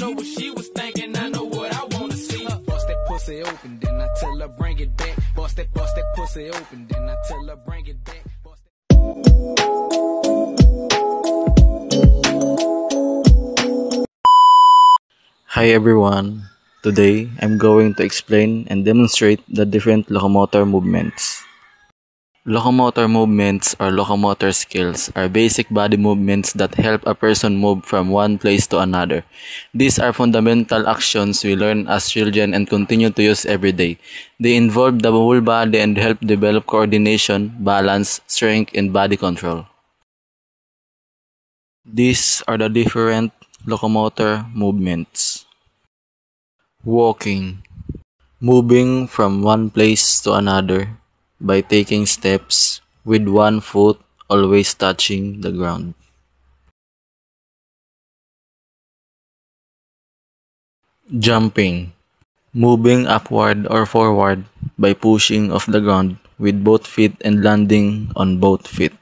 know what she was thinking, I know what I wanna see. Bust that pussy open, then I tell her bring it back. Bust that pussy open, then I tell her bring it back. Hi everyone, today I'm going to explain and demonstrate the different locomotor movements. Locomotor movements or locomotor skills are basic body movements that help a person move from one place to another. These are fundamental actions we learn as children and continue to use every day. They involve the whole body and help develop coordination, balance, strength, and body control. These are the different locomotor movements. Walking, moving from one place to another by taking steps with one foot always touching the ground. Jumping, moving upward or forward by pushing off the ground with both feet and landing on both feet.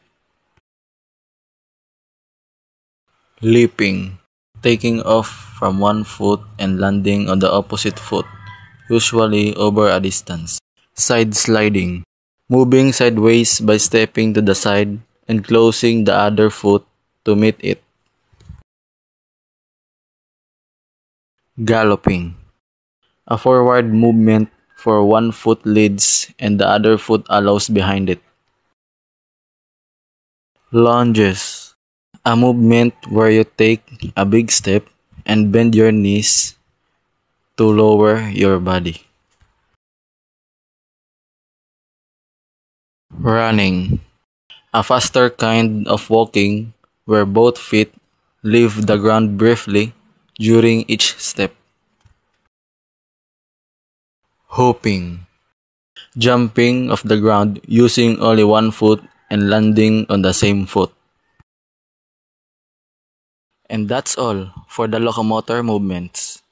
Leaping, taking off from one foot and landing on the opposite foot, usually over a distance. Side sliding, moving sideways by stepping to the side and closing the other foot to meet it. Galloping, a forward movement for one foot leads and the other foot allows behind it. Lunges, a movement where you take a big step and bend your knees to lower your body. Running, a faster kind of walking where both feet leave the ground briefly during each step. Hopping, jumping off the ground using only one foot and landing on the same foot. And that's all for the locomotor movements.